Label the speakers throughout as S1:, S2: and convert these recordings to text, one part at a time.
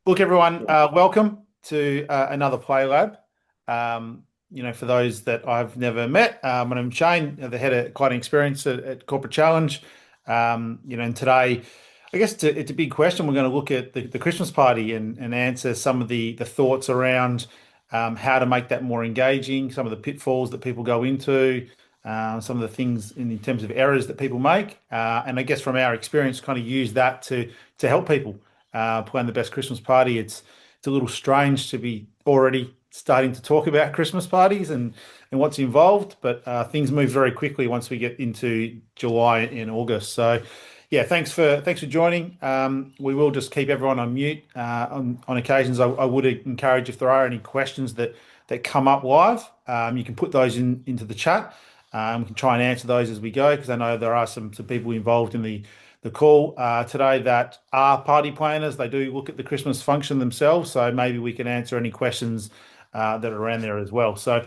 S1: Look, everyone, welcome to another Play Lab. For those that I've never met, my name's Shane, the head of client experience at Corporate Challenge. And today, I guess it's a big question. We're going to look at the Christmas party and answer some of the thoughts around how to make that more engaging, some of the pitfalls that people go into, some of the things in terms of errors that people make, and I guess from our experience, kind of use that to help people plan the best Christmas party. It's a little strange to be already starting to talk about Christmas parties and what's involved, but things move very quickly once we get into July and August. So, yeah, thanks for joining. We will just keep everyone on mute on occasions. I would encourage if there are any questions that come up live, you can put those into the chat. We can try and answer those as we go because I know there are some people involved in the call today that are party planners. They do look at the Christmas function themselves, so maybe we can answer any questions that are around there as well. So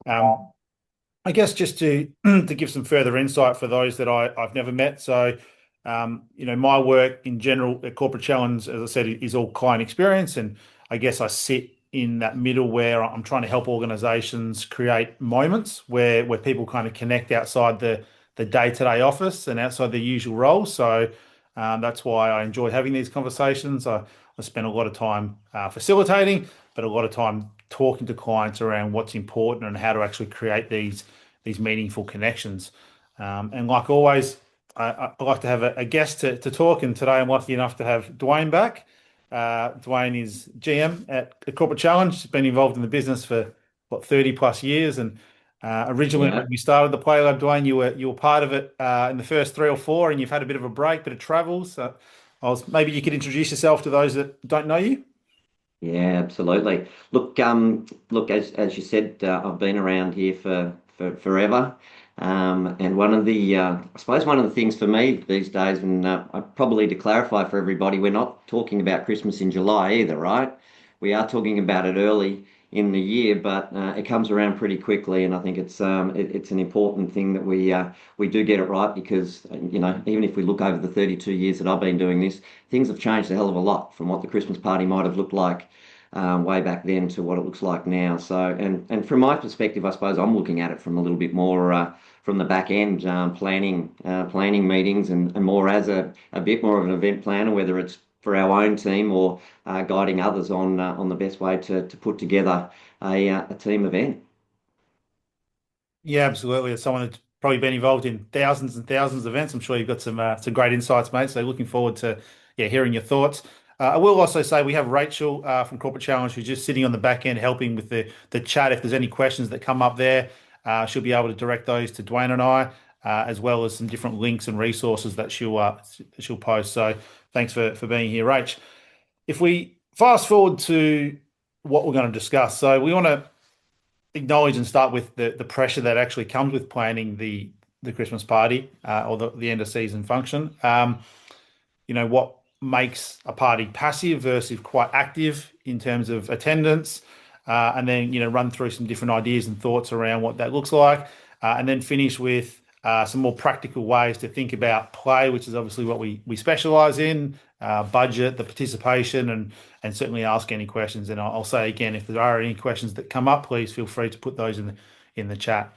S1: I guess just to to give some further insight for those that I've never met. So my work in general at Corporate Challenge, as I said, is all client experience, and I guess I sit in that middle where I'm trying to help organizations create moments where people kind of connect outside the day-to-day office and outside their usual roles. So that's why I enjoy having these conversations. I spend a lot of time facilitating, but a lot of time talking to clients around what's important and how to actually create these meaningful connections. And like always, I like to have a guest to talk, and today I'm lucky enough to have Dwayne back. Dwayne is GM at Corporate Challenge. He's been involved in the business for what 30 plus years, and originally
S2: Yeah,
S1: when we started the Play Lab, Dwayne, you were part of it in the first three or four, and you've had a bit of a break, bit of travel. So maybe you could introduce yourself to those that don't know you.
S2: yeah, absolutely. Look, as you said, I've been around here for forever. And I suppose one of the things for me these days, and probably to clarify for everybody, we're not talking about Christmas in July either, right? We are talking about it early in the year, but it comes around pretty quickly, and I think it's an important thing that we do get it right because even if we look over the 32 years that I've been doing this, things have changed a hell of a lot from what the Christmas party might have looked like way back then to what it looks like now. So, and from my perspective, I suppose I'm looking at it from a little bit more from the back end, planning meetings and more as a bit more of an event planner, whether it's for our own team or guiding others on the best way to put together a team event.
S1: Yeah, absolutely. As someone that's probably been involved in thousands and thousands of events, I'm sure you've got some great insights, mate. So looking forward to hearing your thoughts. I will also say we have Rachel from Corporate Challenge who's just sitting on the back end helping with the chat. If there's any questions that come up there, she'll be able to direct those to Dwayne and I, as well as some different links and resources that she'll post. So thanks for being here, Rach. If we fast forward to what we're going to discuss, so we want to acknowledge and start with the pressure that actually comes with planning the Christmas party or the end of season function. What makes a party passive versus quite active in terms of attendance, and then run through some different ideas and thoughts around what that looks like, and then finish with some more practical ways to think about play, which is obviously what we specialize in, budget, the participation, and certainly ask any questions. And I'll say again, if there are any questions that come up, please feel free to put those in the chat.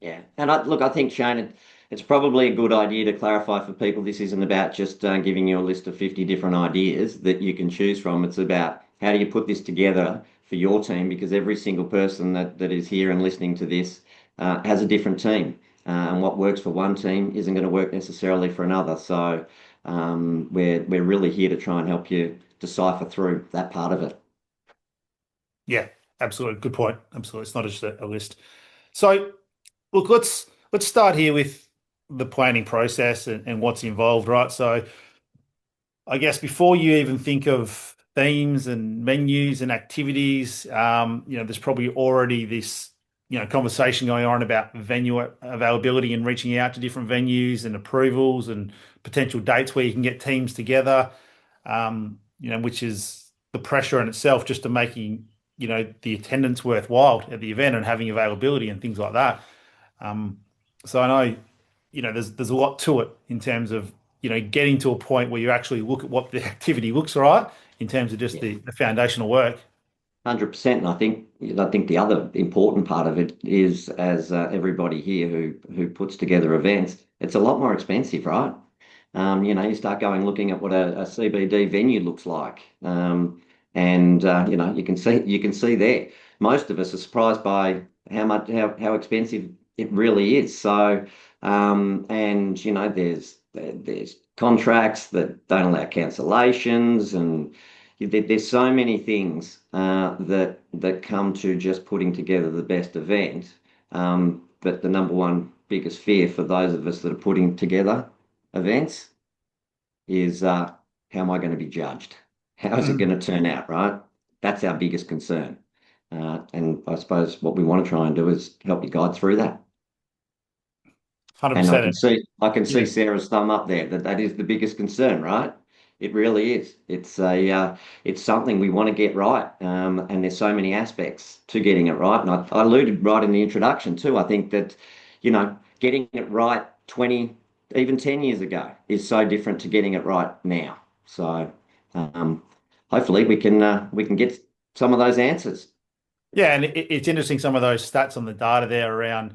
S2: Yeah, and I think Shane, it's probably a good idea to clarify for people. This isn't about just giving you a list of 50 different ideas that you can choose from. It's about how do you put this together for your team because every single person that is here and listening to this has a different team, and what works for one team isn't going to work necessarily for another. So we're really here to try and help you decipher through that part of it.
S1: Yeah, absolutely. Good point. Absolutely. It's not just a list. So look, let's start here with the planning process and what's involved, right? So I guess before you even think of themes and menus and activities, there's probably already this, conversation going on about venue availability and reaching out to different venues and approvals and potential dates where you can get teams together, which is the pressure in itself just to making, the attendance worthwhile at the event and having availability and things like that. Um, so I know, there's a lot to it in terms of, getting to a point where you actually look at what the activity looks right in terms of just
S2: Yeah.
S1: the foundational work.
S2: 100%. And I think the other important part of it is, as everybody here who puts together events, it's a lot more expensive, right? You start going looking at what a CBD venue looks like, and you can see there. Most of us are surprised by how expensive it really is. So, and there's contracts that don't allow cancellations, and there's so many things that come to just putting together the best event. But the number one biggest fear for those of us that are putting together events is how am I going to be judged? How is it
S1: Mhm.
S2: going to turn out, right? That's our biggest concern. And I suppose what we want to try and do is help you guide through that. And I can
S1: 100%.
S2: see I can see
S1: Yeah.
S2: Sarah's thumb up there that is the biggest concern, right? It really is. It's something we want to get right, and there's so many aspects to getting it right. And I alluded right in the introduction too. I think that getting it right 20, even 10 years ago is so different to getting it right now. So um, hopefully we can get some of those answers.
S1: Yeah, and it's interesting some of those stats on the data there around,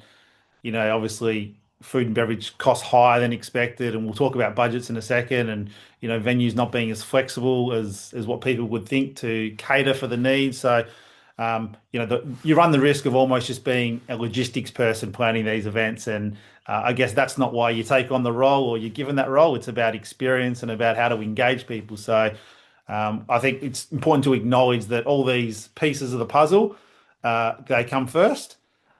S1: obviously food and beverage costs higher than expected, and we'll talk about budgets in a second, and venues not being as flexible as what people would think to cater for the needs. So, you run the risk of almost just being a logistics person planning these events, and I guess that's not why you take on the role or you're given that role. It's about experience and about how to engage people. So, I think it's important to acknowledge that all these pieces of the puzzle, they come first.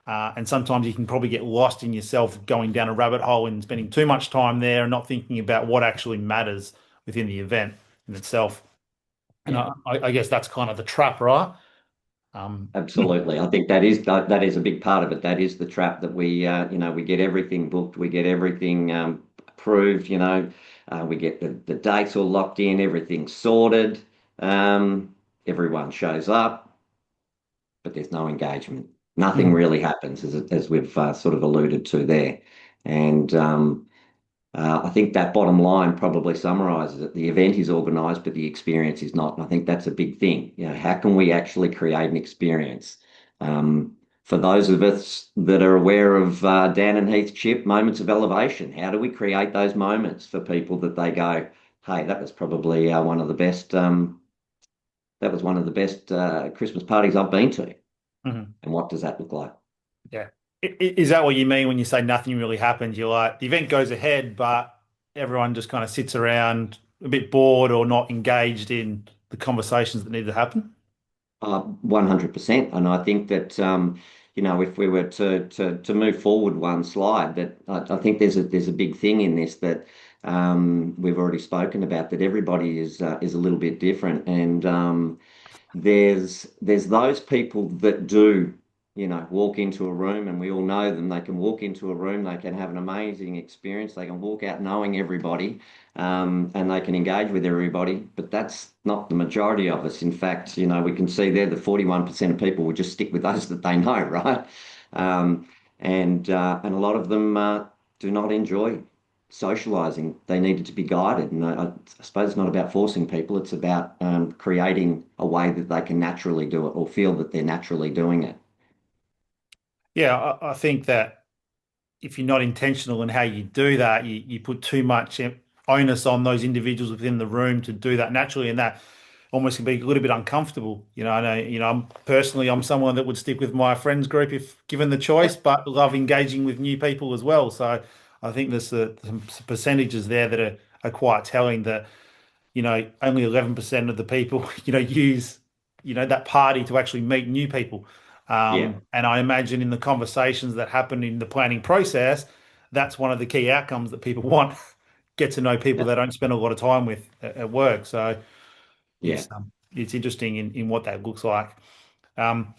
S1: And sometimes you can probably get lost in yourself going down a rabbit hole and spending too much time there and not thinking about what actually matters within the event in itself. And
S2: Yeah.
S1: I guess that's kind of the trap, right? Um,
S2: Absolutely. I think that is a big part of it. That is the trap that we get everything booked, we get everything approved, we get the dates all locked in, everything's sorted, everyone shows up, but there's no engagement. Nothing
S1: mm,
S2: really happens, as we've sort of alluded to there. And I think that bottom line probably summarizes it. The event is organized, but the experience is not. And I think that's a big thing. How can we actually create an experience? For those of us that are aware of Dan and Heath's chip, moments of elevation, how do we create those moments for people that they go, hey, that was probably one of the best, Christmas parties I've been to.
S1: mhm.
S2: And what does that look like?
S1: Yeah. Is that what you mean when you say nothing really happens? You're like, the event goes ahead, but everyone just kind of sits around a bit bored or not engaged in the conversations that need to happen?
S2: 100%. And I think that if we were to move forward one slide, that I think there's a big thing in this that we've already spoken about, that everybody is a little bit different, and there's those people that do, walk into a room, and we all know them. They can walk into a room, they can have an amazing experience, they can walk out knowing everybody, and they can engage with everybody. But that's not the majority of us. In fact, we can see there that 41% of people will just stick with those that they know, right? And a lot of them do not enjoy socializing. They needed to be guided. And I suppose it's not about forcing people, it's about creating a way that they can naturally do it or feel that they're naturally doing it.
S1: Yeah, I think that if you're not intentional in how you do that, you put too much onus on those individuals within the room to do that naturally, and that almost can be a little bit uncomfortable. I know, I'm someone that would stick with my friends group if given the choice, but love engaging with new people as well. So I think there's some percentages there that are quite telling that only 11% of the people, use, that party to actually meet new people.
S2: Yeah,
S1: And I imagine in the conversations that happen in the planning process, that's one of the key outcomes that people want. Get to know people
S2: yeah,
S1: they don't spend a lot of time with at work. So
S2: yeah,
S1: it's interesting in what that looks like. Um,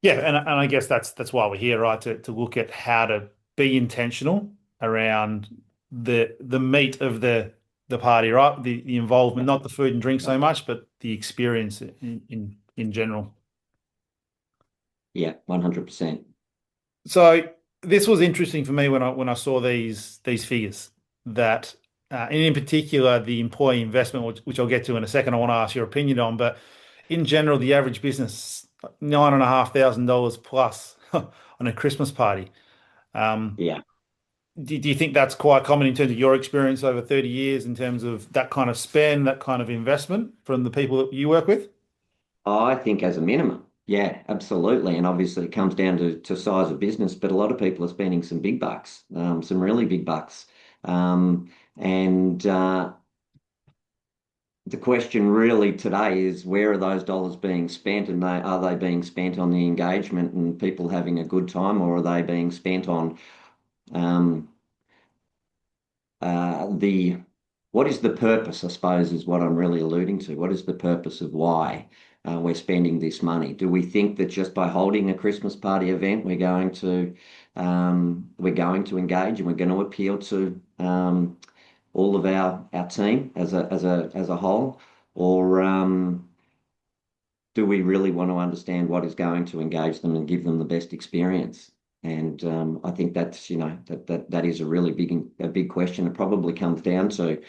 S1: yeah, and I guess that's why we're here, right? To look at how to be intentional around the meat of the party, right? The involvement, not the food and drink so much, but the experience in general.
S2: yeah, 100%.
S1: So this was interesting for me when I saw these figures that and in particular the employee investment, which I'll get to in a second. I want to ask your opinion on, but in general, the average business $9,500 plus on a Christmas party. Um,
S2: Yeah.
S1: do you think that's quite common in terms of your experience over 30 years in terms of that kind of spend, that kind of investment from the people that you work with?
S2: I think as a minimum, yeah, absolutely. And obviously it comes down to size of business, but a lot of people are spending some big bucks, some really big bucks. And the question really today is where are those dollars being spent, and are they being spent on the engagement and people having a good time, or are they being spent on um, the what is the purpose, I suppose, is what I'm really alluding to. What is the purpose of why we're spending this money? Do we think that just by holding a Christmas party event, we're going to engage and we're going to appeal to all of our team as a whole, or do we really want to understand what is going to engage them and give them the best experience? And I think that's, that is a big question. It probably comes down to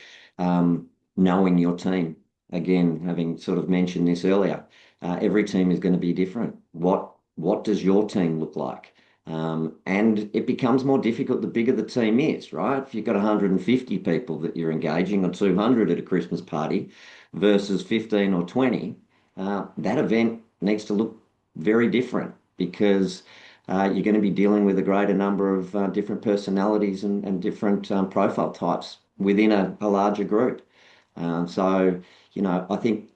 S2: knowing your team. Again, having sort of mentioned this earlier, every team is going to be different. What does your team look like? And it becomes more difficult the bigger the team is, right? If you've got 150 people that you're engaging or 200 at a Christmas party versus 15 or 20, that event needs to look very different because you're going to be dealing with a greater number of different personalities and different profile types within a larger group. So, I think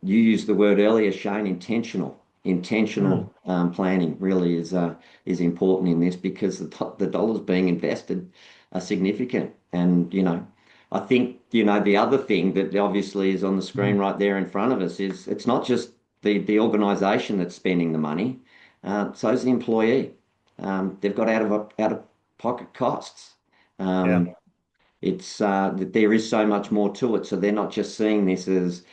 S2: you used the word earlier, Shane, intentional.
S1: Mm.
S2: Intentional planning really is important in this because the dollars being invested are significant. And, I think, the other thing that obviously is on the screen
S1: Mm.
S2: right there in front of us is it's not just the organisation that's spending the money, so is the employee. They've got out of pocket costs.
S1: Yeah.
S2: Um, it's there is so much more to it. So they're not just seeing this as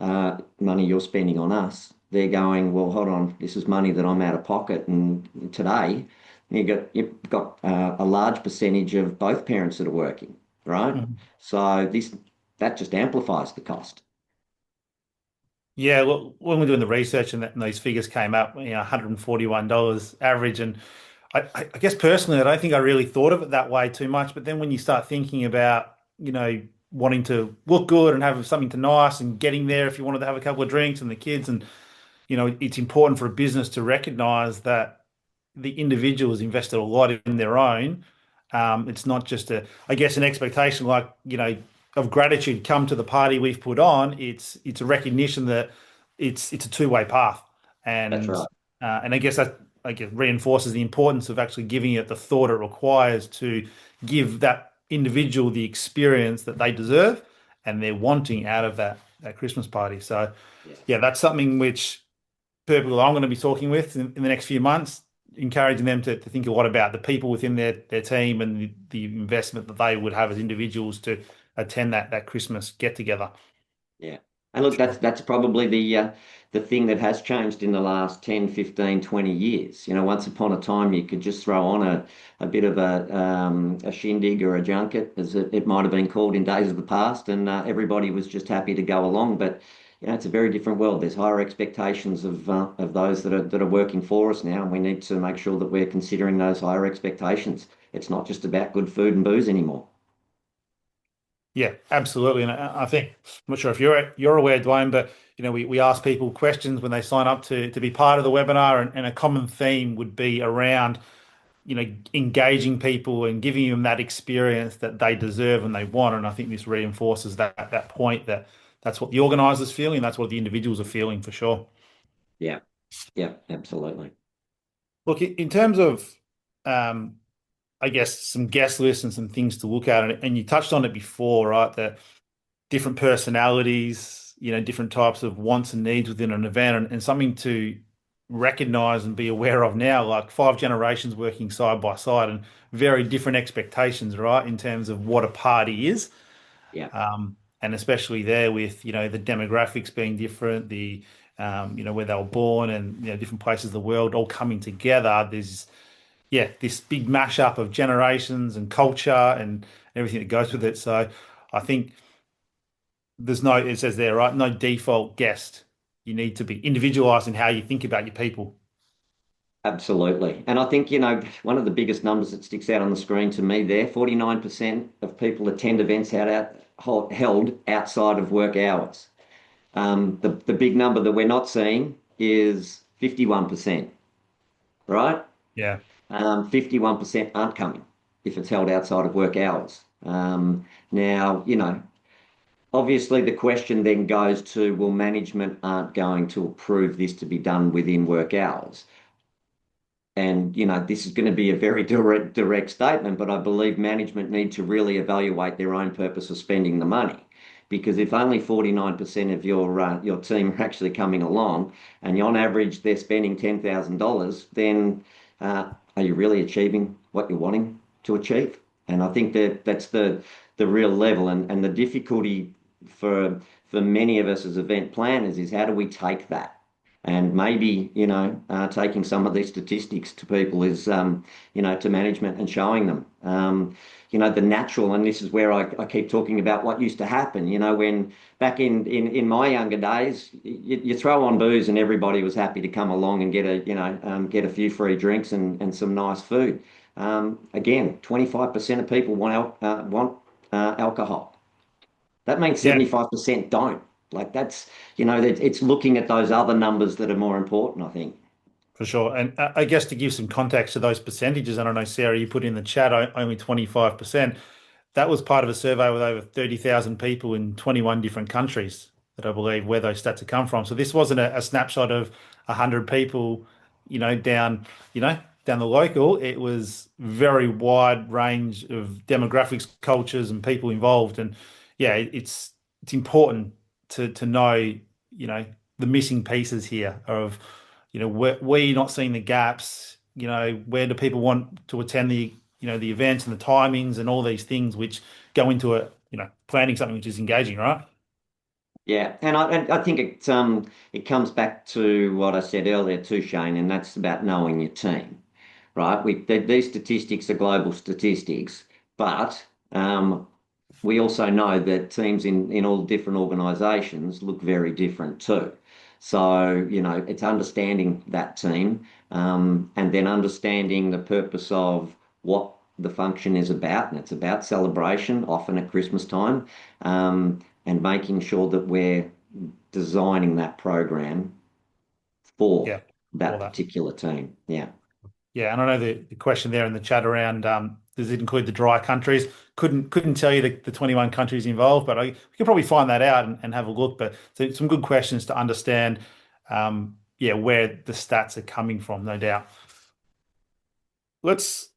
S2: money you're spending on us. They're going, well, hold on, this is money that I'm out of pocket. And today, you've got a large percentage of both parents that are working, right?
S1: Mhm.
S2: So that just amplifies the cost.
S1: Yeah, well, when we're doing the research and those figures came up, $141 average, and I guess personally, I don't think I really thought of it that way too much. But then when you start thinking about, wanting to look good and have something to nice and getting there if you wanted to have a couple of drinks and the kids, and it's important for a business to recognize that the individual has invested a lot in their own. It's not just I guess, an expectation like, of gratitude come to the party we've put on. It's a recognition that it's a two-way path,
S2: That's
S1: and
S2: right.
S1: I guess that reinforces the importance of actually giving it the thought it requires to give that individual the experience that they deserve and they're wanting out of that Christmas party. So,
S2: Yeah.
S1: yeah, that's something which people I'm going to be talking with in the next few months, encouraging them to think a lot about the people within their team and the investment that they would have as individuals to attend that Christmas get together.
S2: Yeah. And look, that's probably the thing that has changed in the last 10, 15, 20 years. Once upon a time you could just throw on a bit of a shindig or a junket, as it might have been called in days of the past, and everybody was just happy to go along. But it's a very different world. There's higher expectations of those that are working for us now, and we need to make sure that we're considering those higher expectations. It's not just about good food and booze anymore.
S1: Yeah, absolutely. And I think, I'm not sure if you're aware, Dwayne, but we ask people questions when they sign up to be part of the webinar, and a common theme would be around engaging people and giving them that experience that they deserve and they want. And I think this reinforces that point that that's what the organisers feeling, that's what the individuals are feeling for sure.
S2: Yeah. Yeah, absolutely.
S1: Look, in terms of, um, I guess, some guest lists and some things to look at, and you touched on it before, right? That different personalities, different types of wants and needs within an event, and something to recognize and be aware of now, like five generations working side by side and very different expectations, right, in terms of what a party is.
S2: Yeah.
S1: And especially there with, the demographics being different, where they were born and, different places of the world all coming together. There's, yeah, this big mashup of generations and culture and everything that goes with it. So I think there's no, it says there, right? No default guest. You need to be individualized in how you think about your people.
S2: Absolutely. And I think, one of the biggest numbers that sticks out on the screen to me there, 49% of people attend events held outside of work hours. The big number that we're not seeing is 51%, right?
S1: Yeah.
S2: 51% aren't coming if it's held outside of work hours. Now, obviously the question then goes to, well, management aren't going to approve this to be done within work hours. And, this is going to be a very direct statement, but I believe management need to really evaluate their own purpose of spending the money. Because if only 49% of your team are actually coming along, and on average they're spending $10,000, then are you really achieving what you're wanting to achieve? And I think that that's the real level, and the difficulty for many of us as event planners is how do we take that? And maybe, taking some of these statistics to people is, to management and showing them, the natural, and this is where I keep talking about what used to happen, when back in my younger days, you throw on booze and everybody was happy to come along and get a few free drinks and some nice food. Again, 25% of people want alcohol. That means
S1: Yeah.
S2: 75% don't. Like it's looking at those other numbers that are more important, I think.
S1: For sure. And I guess to give some context to those percentages, I don't know, Sarah, you put in the chat only 25%. That was part of a survey with over 30,000 people in 21 different countries that I believe where those stats have come from. So this wasn't a snapshot of 100 people, down, down the local. It was very wide range of demographics, cultures, and people involved. And yeah, it's important to know, the missing pieces here of, where you're not seeing the gaps, where do people want to attend the events and the timings and all these things which go into planning something which is engaging, right?
S2: Yeah, and I think it comes back to what I said earlier too, Shane, and that's about knowing your team, right? These statistics are global statistics, but we also know that teams in all different organisations look very different too. So, it's understanding that team, and then understanding the purpose of what the function is about. And it's about celebration, often at Christmas time, and making sure that we're designing that program for
S1: Yeah,
S2: that
S1: all that.
S2: particular team. Yeah.
S1: Yeah, and I know the question there in the chat around does it include the dry countries? Couldn't tell you the 21 countries involved, but we could probably find that out and have a look. But so some good questions to understand, yeah, where the stats are coming from, no doubt. Let's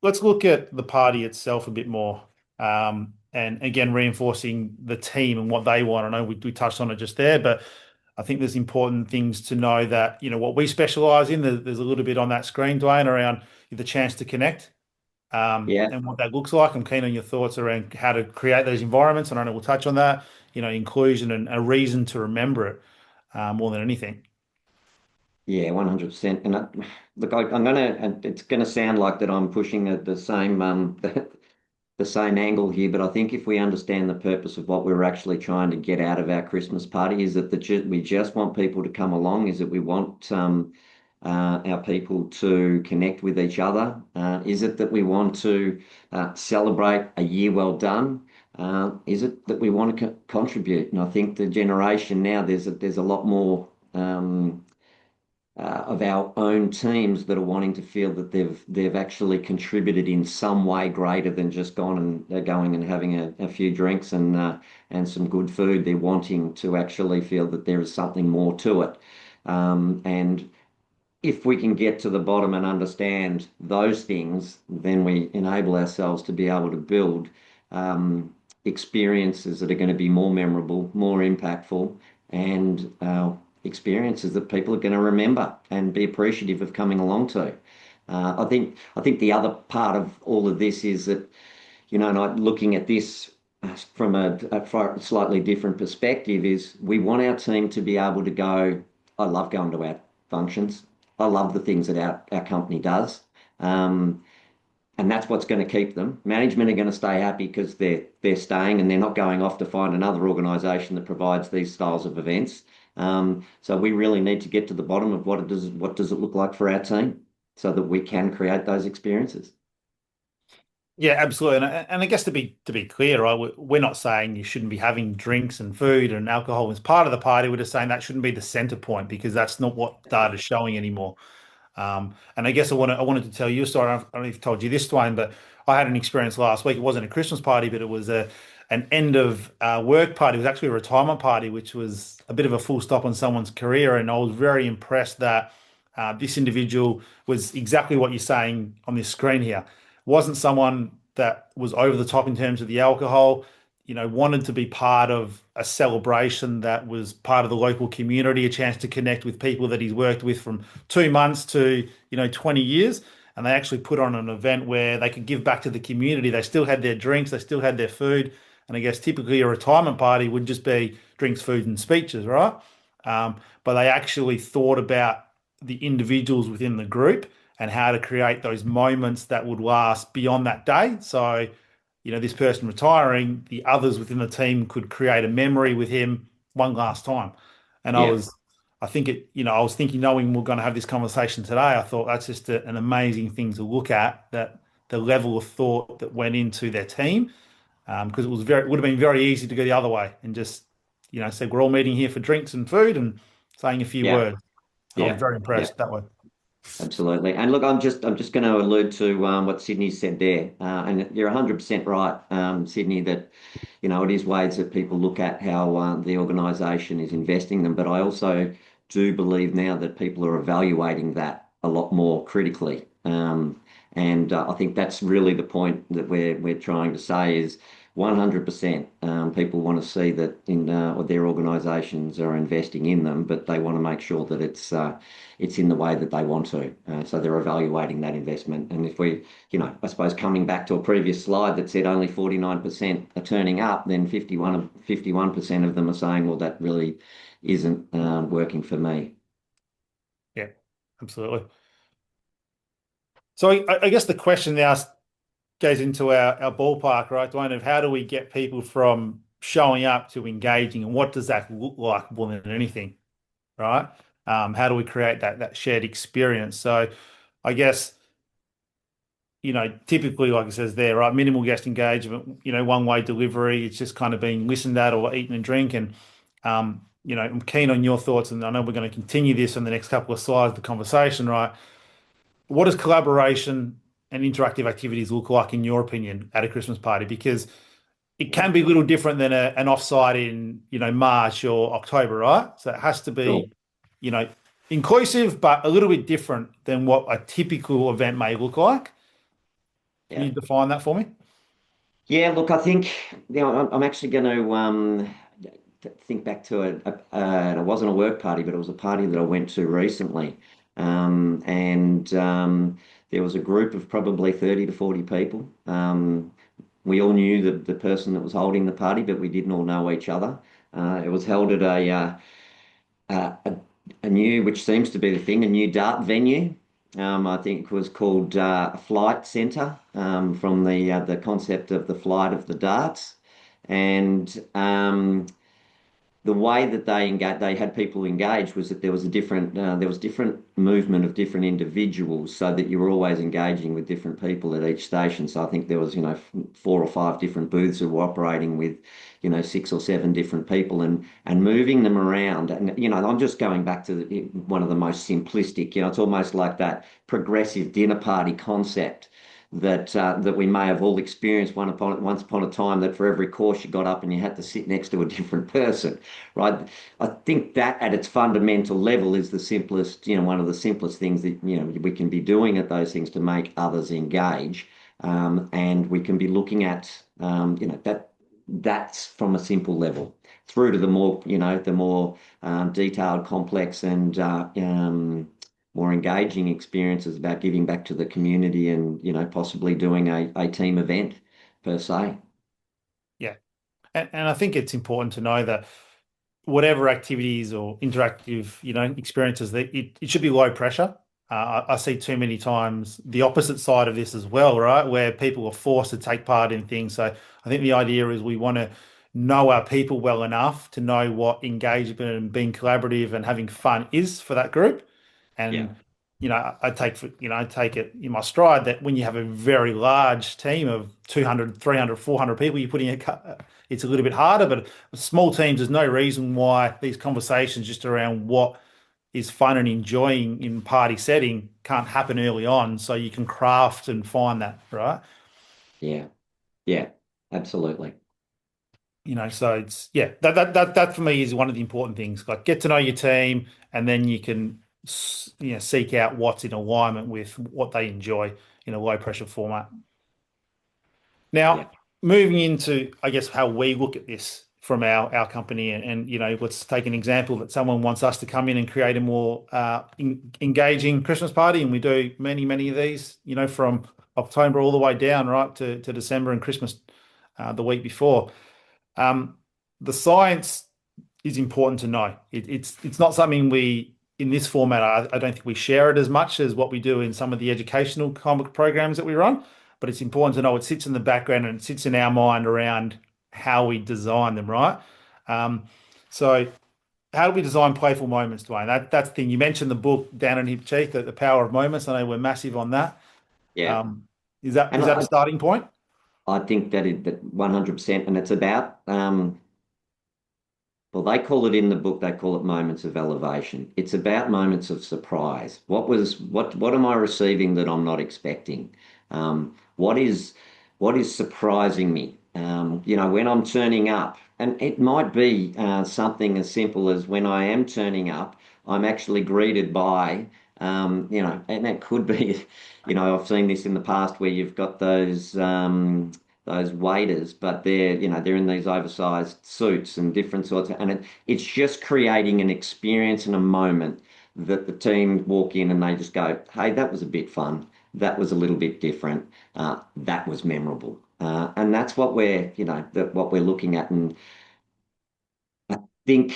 S1: let's look at the party itself a bit more, and again reinforcing the team and what they want. I know we touched on it just there, but I think there's important things to know that what we specialize in. There's a little bit on that screen, Dwayne, around the chance to connect,
S2: Yeah.
S1: and what that looks like. I'm keen on your thoughts around how to create those environments, and I know we'll touch on that. Inclusion and a reason to remember it, more than anything.
S2: Yeah, 100%. And look, and it's gonna sound like that I'm pushing the same the same angle here, but I think if we understand the purpose of what we're actually trying to get out of our Christmas party is that we just want people to come along, is that we want our people to connect with each other, is it that we want to celebrate a year well done? Is it that we want to contribute? And I think the generation now, there's a lot more. Of our own teams that are wanting to feel that they've actually contributed in some way greater than just gone and they're going and having a few drinks and some good food. They're wanting to actually feel that there is something more to it. And if we can get to the bottom and understand those things, then we enable ourselves to be able to build experiences that are going to be more memorable, more impactful, and experiences that people are going to remember and be appreciative of coming along to. I think the other part of all of this is that, and I'm looking at this from a slightly different perspective, is we want our team to be able to go, I love going to our functions. I love the things that our company does. Um, and that's what's going to keep them. Management are going to stay happy because they're staying and they're not going off to find another organisation that provides these styles of events. So we really need to get to the bottom of what does it look like for our team so that we can create those experiences.
S1: Yeah, absolutely. And I guess to be clear, right, we're not saying you shouldn't be having drinks and food and alcohol as part of the party. We're just saying that shouldn't be the center point because that's not what data is showing anymore. And I guess I wanted to tell you a story. I don't know if I told you this, Dwayne, but I had an experience last week. It wasn't a Christmas party, but it was an end of work party. It was actually a retirement party, which was a bit of a full stop on someone's career. And I was very impressed that this individual was exactly what you're saying on this screen here. Wasn't someone that was over the top in terms of the alcohol, wanted to be part of a celebration that was part of the local community, a chance to connect with people that he's worked with from 2 months to, 20 years. And they actually put on an event where they could give back to the community. They still had their drinks, they still had their food. And I guess typically a retirement party would just be drinks, food, and speeches, right? But they actually thought about the individuals within the group and how to create those moments that would last beyond that day. So, this person retiring, the others within the team could create a memory with him one last time. And
S2: Yeah,
S1: I think I was thinking, knowing we're going to have this conversation today, I thought that's just an amazing thing to look at, that the level of thought that went into their team, because it would have been very easy to go the other way and just, say we're all meeting here for drinks and food and saying a few
S2: yeah,
S1: words. I was
S2: yeah,
S1: very
S2: yeah.
S1: impressed that way.
S2: Absolutely. And look, I'm just going to allude to what Sydney said there, and you're 100% right, Sydney, that it is ways that people look at how the organisation is investing them. But I also do believe now that people are evaluating that a lot more critically. And I think that's really the point that we're trying to say is 100%. People want to see that or their organisations are investing in them, but they want to make sure that it's in the way that they want to. So they're evaluating that investment. And if I suppose coming back to a previous slide that said only 49% are turning up, then 51% of them are saying, well, that really isn't working for me.
S1: Yeah, absolutely. So I guess the question now goes into our ballpark, right, Dwayne, of how do we get people from showing up to engaging, and what does that look like more than anything, right? How do we create that shared experience? So I guess, typically, like it says there, right, minimal guest engagement, one-way delivery, it's just kind of being listened at or eaten and drink. And I'm keen on your thoughts, and I know we're going to continue this in the next couple of slides of the conversation, right? What does collaboration and interactive activities look like in your opinion at a Christmas party? Because it
S2: Yeah,
S1: can be a little different than an offsite in, March or October, right? So it has to
S2: sure.
S1: be, you know, inclusive, but a little bit different than what a typical event may look like. Can
S2: Yeah.
S1: you define that for me?
S2: Yeah, look, I think I'm actually going to think back to it wasn't a work party, but it was a party that I went to recently, and there was a group of probably 30 to 40 people. We all knew the person that was holding the party, but we didn't all know each other. It was held at uh, a, a new, which seems to be the thing, a new dart venue. I think it was called a flight centre from the concept of the flight of the darts, and the way that they had people engaged was that there was different movement of different individuals, so that you were always engaging with different people at each station. So I think there was, 4 or 5 different booths that were operating with, 6 or 7 different people and moving them around. And I'm just going back to one of the most simplistic. It's almost like that progressive dinner party concept that we may have all experienced once upon a time, that for every course you got up and you had to sit next to a different person, right? I think that at its fundamental level is the simplest, one of the simplest things that, we can be doing at those things to make others engage. And we can be looking at, that's from a simple level through to the more detailed, complex, and more engaging experiences about giving back to the community and, possibly doing a team event per se.
S1: Yeah. And I think it's important to know that whatever activities or interactive, experiences, that it should be low pressure. I see too many times the opposite side of this as well, right? Where people are forced to take part in things. So I think the idea is we want to know our people well enough to know what engagement and being collaborative and having fun is for that group.
S2: Yeah,
S1: And, I take it in my stride that when you have a very large team of 200, 300, 400 people, you're putting it's a little bit harder, but small teams, there's no reason why these conversations just around what is fun and enjoying in party setting can't happen early on. So you can craft and find that, right?
S2: yeah, yeah, absolutely.
S1: So it's yeah, that for me is one of the important things. Like get to know your team, and then you can seek out what's in alignment with what they enjoy in a low pressure format.
S2: Yeah,
S1: Now, moving into, I guess, how we look at this from our company, and let's take an example that someone wants us to come in and create a more engaging Christmas party, and we do many of these, from October all the way down right to December and Christmas the week before. Um, the science is important to know. It's not something we in this format. I don't think we share it as much as what we do in some of the educational comic programs that we run. But it's important to know it sits in the background and it sits in our mind around how we design them, right? Um, so how do we design playful moments, Dwayne? That's the thing. You mentioned the book Down and Hip Cheek, the power of moments. I know we're massive on that.
S2: yeah.
S1: Um, is that
S2: And
S1: is that a starting point?
S2: I think that 100%, and it's about well, they call it in the book, they call it moments of elevation. It's about moments of surprise. What am I receiving that I'm not expecting? Um, what is what is surprising me? When I'm turning up, and it might be something as simple as when I am turning up, I'm actually greeted by, and that could be, I've seen this in the past where you've got those waiters, but they're in these oversized suits and different sorts of, and it's just creating an experience and a moment that the team walk in and they just go, hey, that was a bit fun. That was a little bit different. That was memorable. And that's what we're looking at. And I think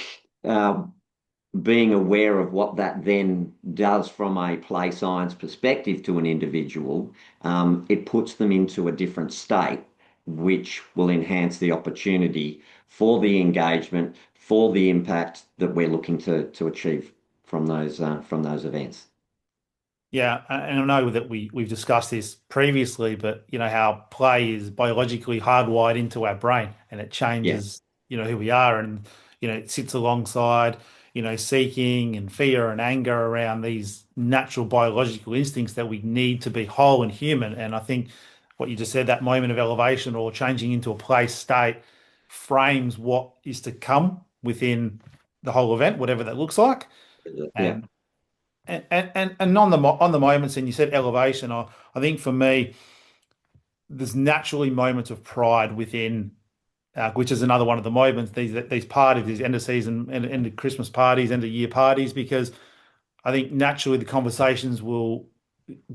S2: being aware of what that then does from a play science perspective to an individual, it puts them into a different state, which will enhance the opportunity for the engagement, for the impact that we're looking to achieve from those events.
S1: Yeah, and I know that we've discussed this previously, but how play is biologically hardwired into our brain and it
S2: Yeah,
S1: changes, who we are and it sits alongside, seeking and fear and anger around these natural biological instincts that we need to be whole and human. And I think what you just said, that moment of elevation or changing into a play state frames what is to come within the whole event, whatever that looks like.
S2: yeah,
S1: And and on the moments, and you said elevation. I think for me, there's naturally moments of pride within, which is another one of the moments. These parties, these end of season, end of Christmas parties, end of year parties, because I think naturally the conversations will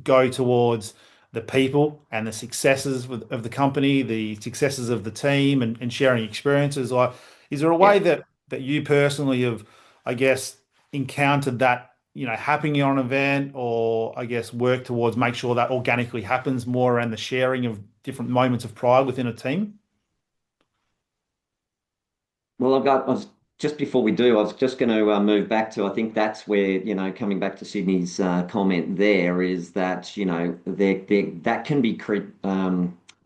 S1: go towards the people and the successes of the company, the successes of the team, and sharing experiences. Like, is there a
S2: yeah.
S1: way that you personally have, I guess, encountered that, happening on an event, or I guess work towards make sure that organically happens more around the sharing of different moments of pride within a team?
S2: Well, I was just before we do, I was just going to move back to, I think that's where, coming back to Sydney's comment there is that, that can be,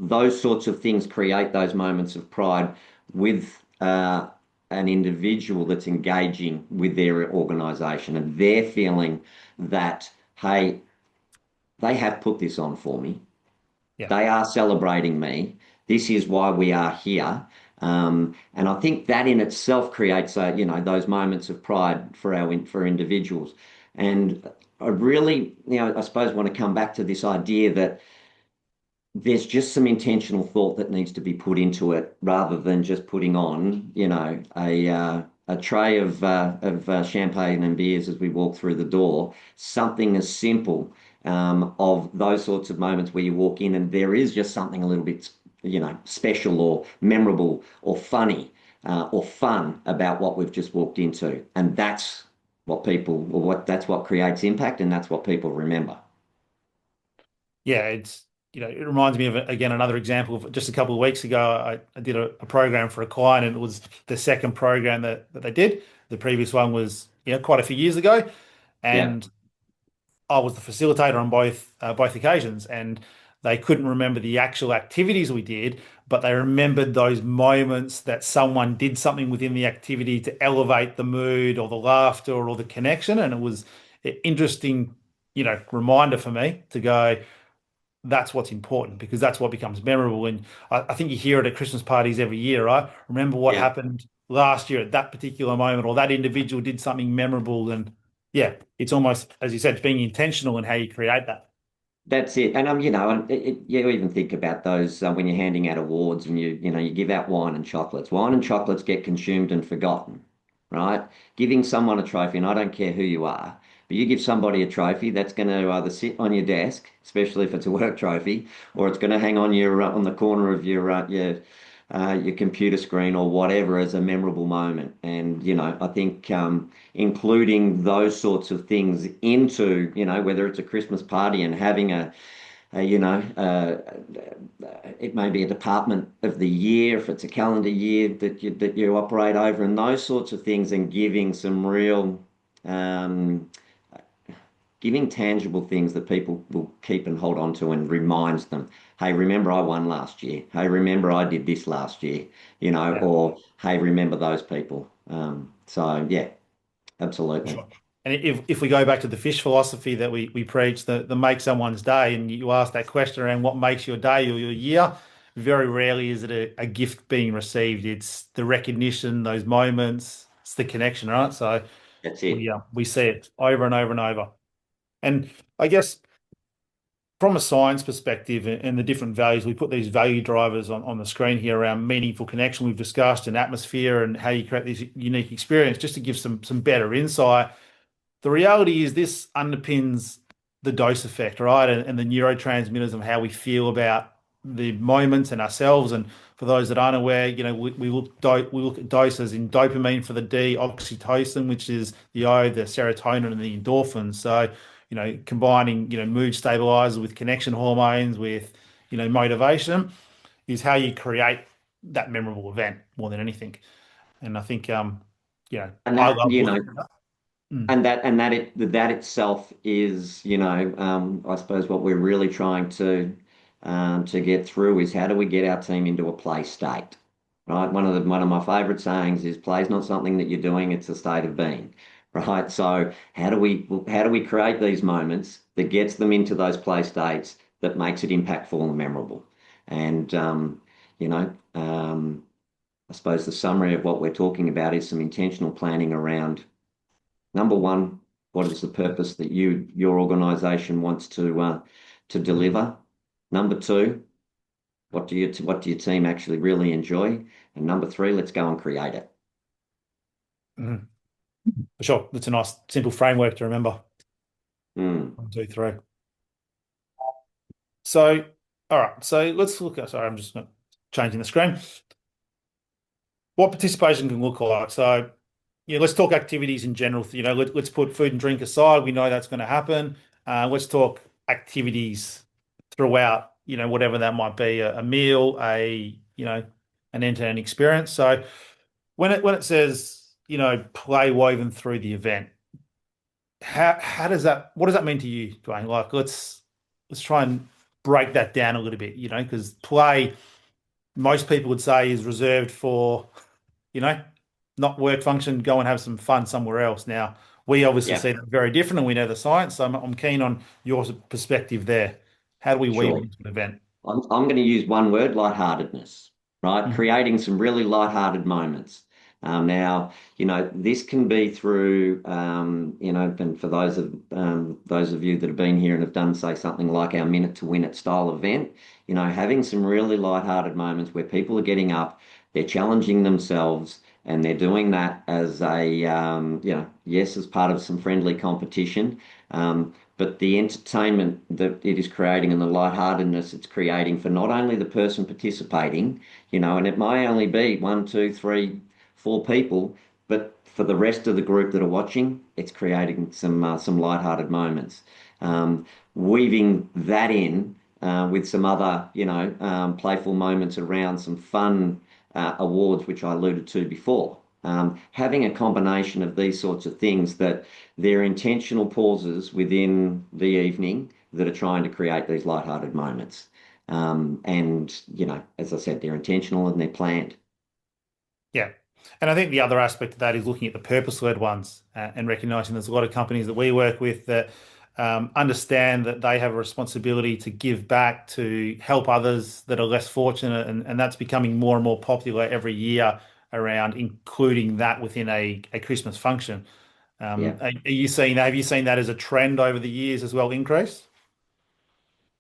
S2: those sorts of things create those moments of pride with an individual that's engaging with their organization and they're feeling that, hey, they have put this on for me.
S1: Yeah.
S2: They are celebrating me. This is why we are here. And I think that in itself creates those moments of pride for individuals. And I really, I suppose want to come back to this idea that there's just some intentional thought that needs to be put into it rather than just putting on, a tray of champagne and beers as we walk through the door. Something as simple of those sorts of moments where you walk in and there is just something a little bit, special or memorable or funny or fun about what we've just walked into, and what people, or what that's what creates impact, and that's what people remember.
S1: Yeah, it reminds me of again another example of just a couple of weeks ago. I did a program for a client, and it was the second program that they did. The previous one was quite a few years ago,
S2: Yeah,
S1: and I was the facilitator on both occasions, and they couldn't remember the actual activities we did, but they remembered those moments that someone did something within the activity to elevate the mood or the laughter or the connection, and it was an interesting, reminder for me to go, that's what's important because that's what becomes memorable. And I think you hear it at Christmas parties every year, right? Remember what
S2: yeah.
S1: happened last year at that particular moment, or that individual did something memorable. And yeah, it's almost, as you said, it's being intentional in how you create that.
S2: That's it. And and you even think about those when you're handing out awards and you give out wine and chocolates. Wine and chocolates get consumed and forgotten, right? Giving someone a trophy, and I don't care who you are, but you give somebody a trophy that's going to either sit on your desk, especially if it's a work trophy, or it's going to hang on your on the corner of your computer screen or whatever as a memorable moment. And I think including those sorts of things into, whether it's a Christmas party and having a it may be a department of the year, if it's a calendar year that you operate over, and those sorts of things, and giving some real um, giving tangible things that people will keep and hold on to, and reminds them, hey, remember I won last year. Hey, remember I did this last year,
S1: Yeah.
S2: or hey, remember those people. So yeah,
S1: For
S2: absolutely.
S1: sure. And if we go back to the fish philosophy that we preach, the make someone's day, and you ask that question around what makes your day or your year, very rarely is it a gift being received. It's the recognition, those moments, it's the connection, right? So
S2: That's
S1: we
S2: it.
S1: uh, we see it over and over and over. And I guess from a science perspective and the different values, we put these value drivers on the screen here around meaningful connection we've discussed, and atmosphere and how you create this unique experience, just to give some better insight. The reality is this underpins the dose effect, right? And the neurotransmitters of how we feel about the moments and ourselves. And for those that aren't aware, we look at doses in dopamine for the D, oxytocin, which is the O, the serotonin and the endorphins. So, combining, mood stabilizers with connection hormones with, motivation is how you create that memorable event more than anything. And I think,
S2: And
S1: I
S2: that,
S1: love looking at that. Mm.
S2: that itself is, I suppose what we're really trying to get through is, how do we get our team into a play state, right? One of my favourite sayings is, play's not something that you're doing; it's a state of being, right? So how do we create these moments that gets them into those play states, that makes it impactful and memorable? And you know, I suppose the summary of what we're talking about is some intentional planning around, number one, what is the purpose that your organisation wants to deliver? Number two, what do your team actually really enjoy? And number three, let's go and create it.
S1: Mhm. For sure. It's a nice, simple framework to remember.
S2: Mm.
S1: 1, 2, 3. So, all right. So let's look at, sorry, I'm just changing the screen. What participation can look like. So, yeah, let's talk activities in general. Let's put food and drink aside. We know that's going to happen. Let's talk activities throughout, whatever that might be, a meal, an end-to-end experience. So when it says, play woven through the event, how does that what does that mean to you, Dwayne? Like let's try and break that down a little bit, because play most people would say is reserved for, you know, not work function, go and have some fun somewhere else. Now, we obviously
S2: Yeah,
S1: see that very different and we know the science, so I'm keen on your perspective there. How do we weave it
S2: sure.
S1: into an event?
S2: I'm going to use one word: lightheartedness, right?
S1: Mhm.
S2: Creating some really lighthearted moments. Now, this can be through, and for those of you that have been here and have done, say, something like our Minute to Win It style event, having some really lighthearted moments where people are getting up, they're challenging themselves, and they're doing that as yes, as part of some friendly competition. But the entertainment that it is creating, and the lightheartedness it's creating for not only the person participating, and it may only be one, two, three, four people, but for the rest of the group that are watching, it's creating some light-hearted moments. Weaving that in with some other, playful moments around some fun awards, which I alluded to before. Having a combination of these sorts of things that they're intentional pauses within the evening that are trying to create these light-hearted moments. And, as I said, they're intentional and they're planned.
S1: Yeah. And I think the other aspect of that is looking at the purpose-led ones and recognizing there's a lot of companies that we work with that understand that they have a responsibility to give back to help others that are less fortunate. And that's becoming more and more popular every year around including that within a Christmas function.
S2: Yeah.
S1: Are you seeing that? Have you seen that as a trend over the years as well increase?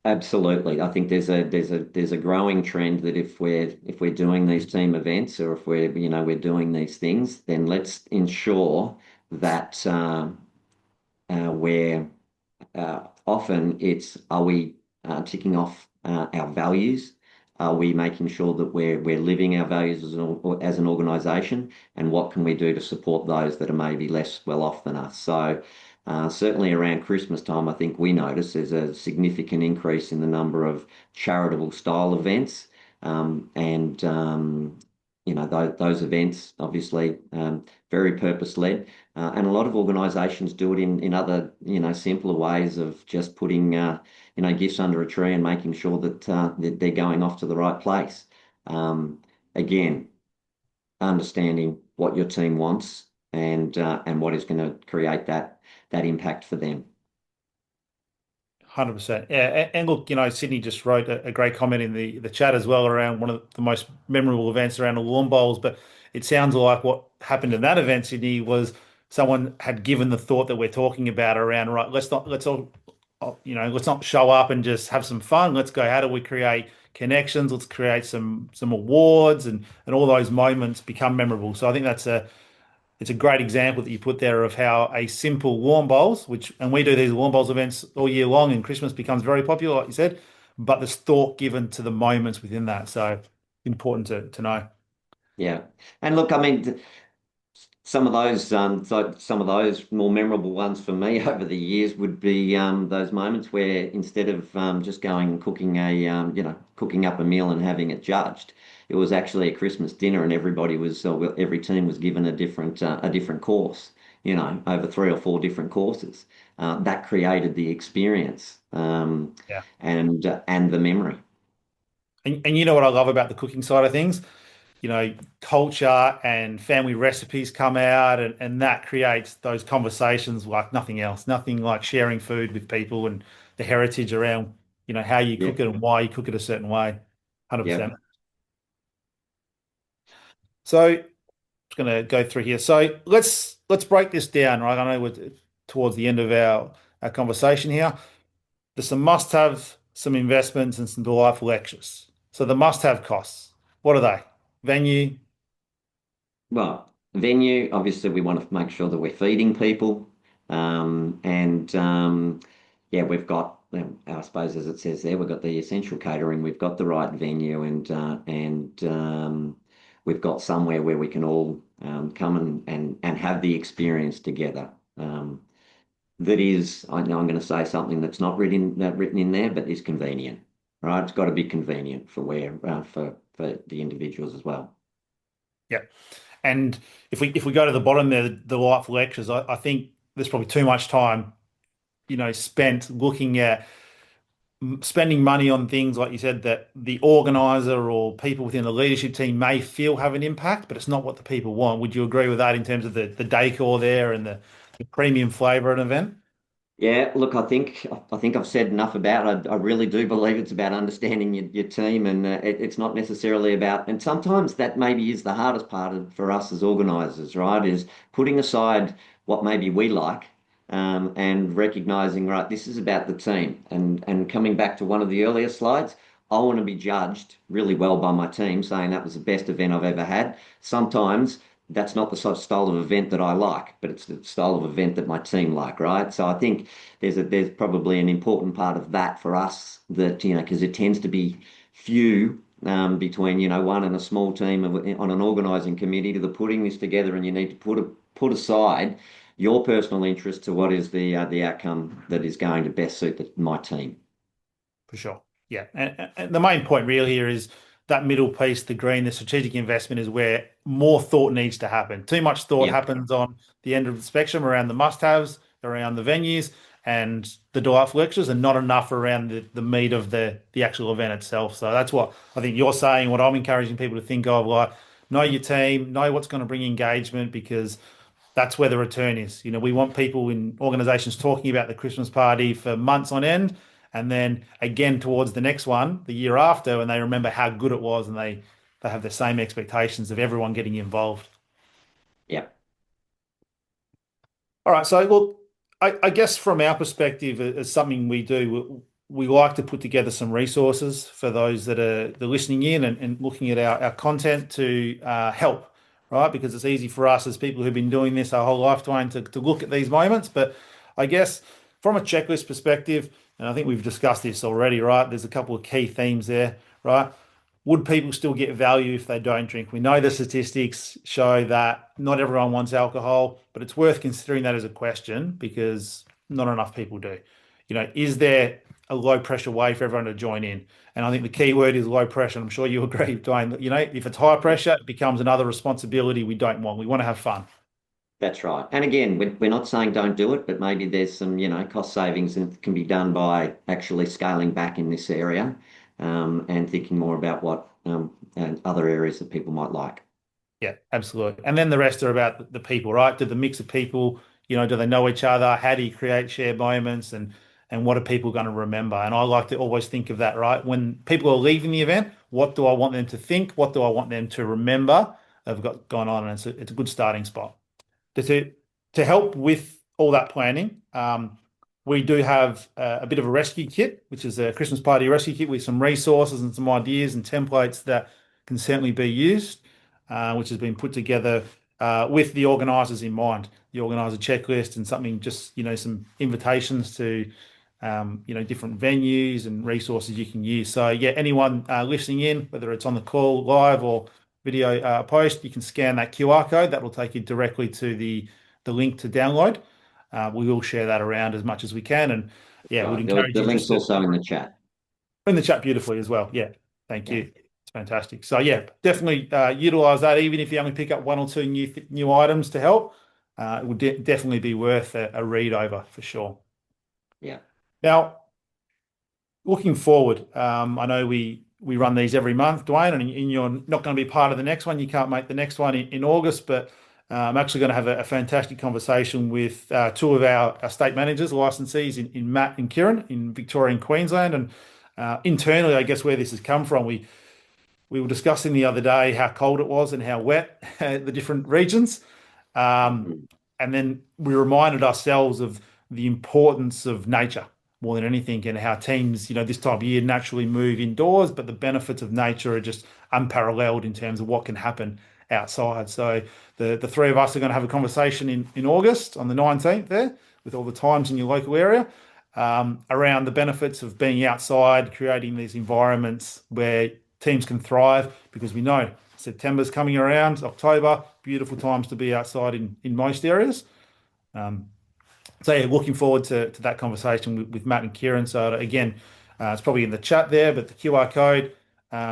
S2: Absolutely. I think there's a growing trend that if we're doing these team events or if we're doing these things, then let's ensure that we're often it's are we ticking off our values? Are we making sure that we're living our values as an organisation? And what can we do to support those that are maybe less well off than us? So certainly around Christmas time, I think we notice there's a significant increase in the number of charitable style events. And those events obviously very purpose led. And a lot of organisations do it in other, simpler ways of just putting, gifts under a tree and making sure that they're going off to the right place. Again, understanding what your team wants and what is going to create that impact for them.
S1: 100%. Yeah. And look, Sydney just wrote a great comment in the chat as well around one of the most memorable events around the lawn bowls. But it sounds like what happened in that event, Sydney, was someone had given the thought that we're talking about around, right, let's not show up and just have some fun. Let's go, how do we create connections? Let's create some awards and all those moments become memorable. So I think it's a great example that you put there of how a simple warm bowls, and we do these warm bowls events all year long, and Christmas becomes very popular, like you said, but there's thought given to the moments within that. So important to know.
S2: Yeah. And look, I mean, some of those more memorable ones for me over the years would be those moments where instead of just going and cooking up a meal and having it judged, it was actually a Christmas dinner and every team was given a different course, over 3 or 4 different courses. That created the experience
S1: Yeah.
S2: and the memory.
S1: And you know what I love about the cooking side of things? Culture and family recipes come out, and that creates those conversations like nothing else. Nothing like sharing food with people and the heritage around, how you
S2: Yeah,
S1: cook it and why you cook it a certain way.
S2: yeah.
S1: 100%. So just going to go through here. So let's break this down, right? I know we're towards the end of our conversation here. There's some must-have, some investments, and some delightful extras. So the must-have costs, what are they? Venue,
S2: Well, venue, obviously, we want to make sure that we're feeding people. And yeah, we've got, I suppose, as it says there, we've got the essential catering, we've got the right venue, and we've got somewhere where we can all come and have the experience together. That is, I know I'm going to say something that's not written in there, but is convenient, right? It's got to be convenient for the individuals as well.
S1: yeah. And if we go to the bottom there, the delightful extras, I think there's probably too much time, spent looking at spending money on things like you said that the organizer or people within the leadership team may feel have an impact, but it's not what the people want. Would you agree with that in terms of the decor there and the premium flavor at an event?
S2: Yeah, look, I think I've said enough about it. I really do believe it's about understanding your team, and it's not necessarily about. And sometimes that maybe is the hardest part for us as organisers, right? Is putting aside what maybe we like, and recognizing, right, this is about the team, and coming back to one of the earlier slides. I want to be judged really well by my team, saying that was the best event I've ever had. Sometimes that's not the sort of style of event that I like, but it's the style of event that my team like, right? So I think there's probably an important part of that for us that, because it tends to be few between one and a small team on an organising committee to the putting this together, and you need to put aside your personal interest to what is the outcome that is going to best suit my team.
S1: For sure. Yeah. And the main point really here is that middle piece, the green, the strategic investment is where more thought needs to happen. Too much thought
S2: Yep,
S1: happens on the end of the spectrum around the must-haves, around the venues and the delightful extras, and not enough around the meat of the actual event itself. So that's what I think you're saying, what I'm encouraging people to think of, like know your team, know what's going to bring engagement, because that's where the return is. We want people in organizations talking about the Christmas party for months on end, and then again towards the next one, the year after, and they remember how good it was, and they have the same expectations of everyone getting involved.
S2: yep.
S1: All right, so look, I guess from our perspective, as something we do, we like to put together some resources for those that are listening in and looking at our content to help, right? Because it's easy for us as people who've been doing this our whole lifetime to look at these moments. But I guess from a checklist perspective, and I think we've discussed this already, right? There's a couple of key themes there, right? Would people still get value if they don't drink? We know the statistics show that not everyone wants alcohol, but it's worth considering that as a question because not enough people do. Is there a low pressure way for everyone to join in? And I think the key word is low pressure. I'm sure you agree, Dwayne. If it's high pressure, it becomes another responsibility we don't want. We want to have fun.
S2: That's right. And again, we're not saying don't do it, but maybe there's some, cost savings that can be done by actually scaling back in this area, and thinking more about what and other areas that people might like.
S1: Yeah, absolutely. And then the rest are about the people, right? Do the mix of people, do they know each other? How do you create shared moments and what are people going to remember? And I like to always think of that, right? When people are leaving the event, what do I want them to think? What do I want them to remember have got gone on? And it's a good starting spot. To, to help with all that planning, we do have a bit of a rescue kit, which is a Christmas party rescue kit with some resources and some ideas and templates that can certainly be used, which has been put together with the organisers in mind. The organiser checklist and something, just some invitations to different venues and resources you can use. So yeah, anyone listening in, whether it's on the call live or video post, you can scan that QR code. That will take you directly to the link to download. We will share that around as much as we can, and yeah, would
S2: Right.
S1: encourage
S2: The
S1: you just
S2: link's
S1: to
S2: also in the chat.
S1: in the chat beautifully as well. Yeah, thank
S2: Yeah.
S1: you. It's fantastic. So yeah, definitely utilize that. Even if you only pick up one or two new items to help, it would definitely be worth a read over for sure.
S2: Yeah.
S1: Now, looking forward, I know we run these every month, Dwayne, and you're not going to be part of the next one. You can't make the next one in August, but I'm actually going to have a fantastic conversation with two of our state managers, licensees in Matt and Kieran in Victoria and Queensland. And internally, I guess where this has come from, we were discussing the other day how cold it was and how wet the different regions. Um,
S2: Mm.
S1: and then we reminded ourselves of the importance of nature more than anything, and how teams, this time of year naturally move indoors, but the benefits of nature are just unparalleled in terms of what can happen outside. So the three of us are going to have a conversation in August on the 19th there with all the times in your local area, around the benefits of being outside, creating these environments where teams can thrive, because we know September's coming around, October, beautiful times to be outside in most areas. Um, so yeah, looking forward to that conversation with Matt and Kieran. So again, it's probably in the chat there, but the QR code,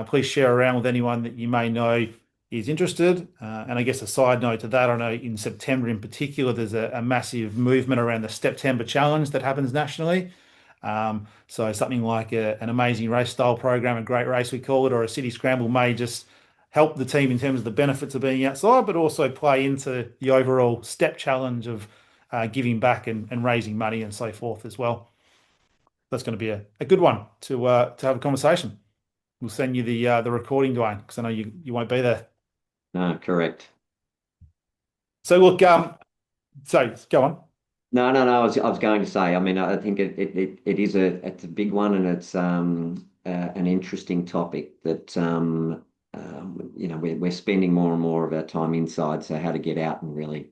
S1: please share around with anyone that you may know is interested. And I guess a side note to that, I know in September in particular, there's a massive movement around the September challenge that happens nationally. So something like an amazing race style program, a great race we call it, or a city scramble may just help the team in terms of the benefits of being outside, but also play into the overall step challenge of giving back and raising money and so forth as well. That's going to be a good one to have a conversation. We'll send you the recording, Dwayne, because I know you won't be there.
S2: No, correct.
S1: So look, so go on.
S2: No, no, no. I was going to say. I mean, I think it is it's a big one, and it's an interesting topic that we're spending more and more of our time inside. So how to get out and really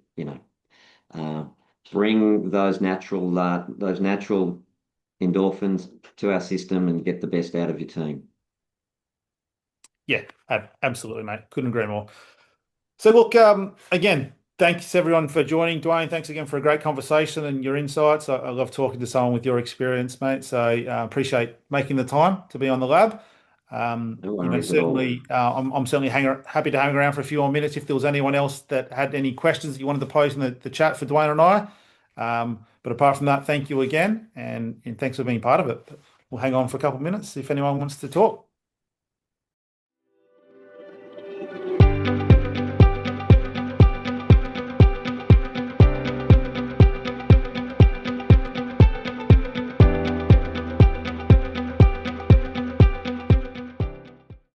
S2: uh, bring those natural endorphins to our system and get the best out of your team.
S1: Yeah, absolutely, mate. Couldn't agree more. So look, again, thanks everyone for joining. Dwayne, thanks again for a great conversation and your insights. I love talking to someone with your experience, mate. So appreciate making the time to be on the lab.
S2: No worries at all.
S1: Certainly, I'm certainly happy to hang around for a few more minutes if there was anyone else that had any questions that you wanted to pose in the chat for Dwayne and I. But apart from that, thank you again, and thanks for being part of it. We'll hang on for a couple of minutes if anyone wants to talk.